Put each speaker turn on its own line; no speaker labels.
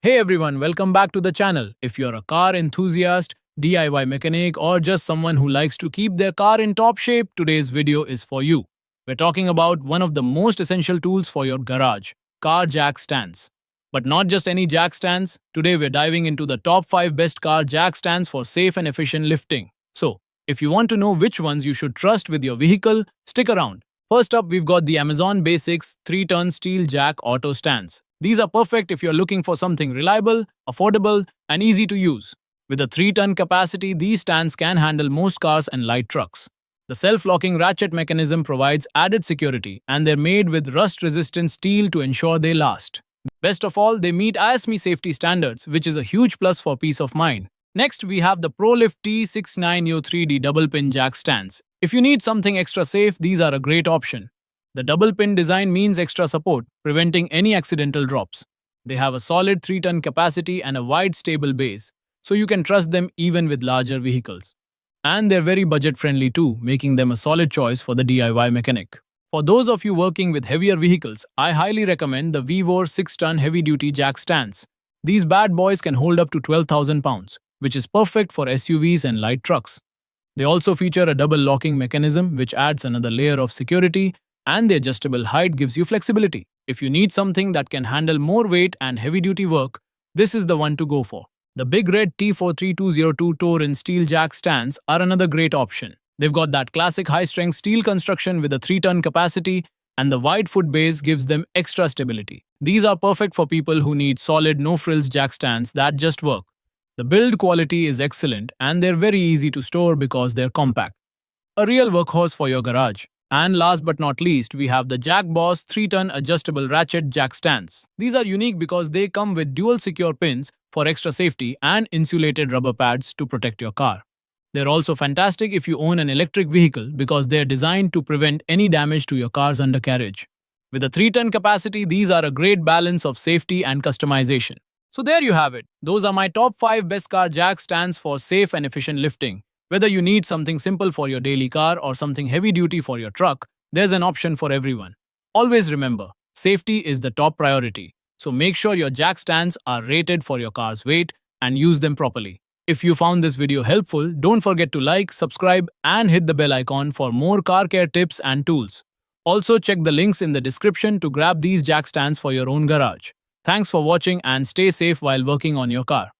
Hey everyone, welcome back to the channel. If you're a car enthusiast, DIY mechanic, or just someone who likes to keep their car in top shape, today's video is for you. We're talking about one of the most essential tools for your garage, car jack stands. But not just any jack stands, today we're diving into the top 5 best car jack stands for safe and efficient lifting. So, if you want to know which ones you should trust with your vehicle, stick around. First up, we've got the Amazon Basics 3-ton steel jack auto stands. These are perfect if you're looking for something reliable, affordable, and easy to use. With a 3-ton capacity, these stands can handle most cars and light trucks. The self-locking ratchet mechanism provides added security, and they're made with rust-resistant steel to ensure they last. Best of all, they meet ISME safety standards, which is a huge plus for peace of mind. Next, we have the ProLift T69U3D double-pin jack stands. If you need something extra safe, these are a great option. The double pin design means extra support, preventing any accidental drops. They have a solid 3-ton capacity and a wide stable base, so you can trust them even with larger vehicles. And they're very budget friendly too, making them a solid choice for the DIY mechanic. For those of you working with heavier vehicles, I highly recommend the Vivor 6-ton heavy-duty jack stands. These bad boys can hold up to 12,000 pounds, which is perfect for SUVs and light trucks. They also feature a double locking mechanism, which adds another layer of security, and the adjustable height gives you flexibility. If you need something that can handle more weight and heavy-duty work, this is the one to go for. The big red T43202 Tourin steel jack stands are another great option. They've got that classic high-strength steel construction with a 3-ton capacity, and the wide foot base gives them extra stability. These are perfect for people who need solid, no-frills jack stands that just work. The build quality is excellent, and they're very easy to store because they're compact. A real workhorse for your garage. And last but not least, we have the Jack Boss 3-ton adjustable ratchet jack stands. These are unique because they come with dual secure pins for extra safety and insulated rubber pads to protect your car. They're also fantastic if you own an electric vehicle because they're designed to prevent any damage to your car's undercarriage. With a 3-ton capacity, these are a great balance of safety and customization. So there you have it. Those are my top 5 best car jack stands for safe and efficient lifting. Whether you need something simple for your daily car or something heavy duty for your truck, there's an option for everyone. Always remember, safety is the top priority, so make sure your jack stands are rated for your car's weight and use them properly. If you found this video helpful, don't forget to like, subscribe, and hit the bell icon for more car care tips and tools. Also, check the links in the description to grab these jack stands for your own garage. Thanks for watching and stay safe while working on your car.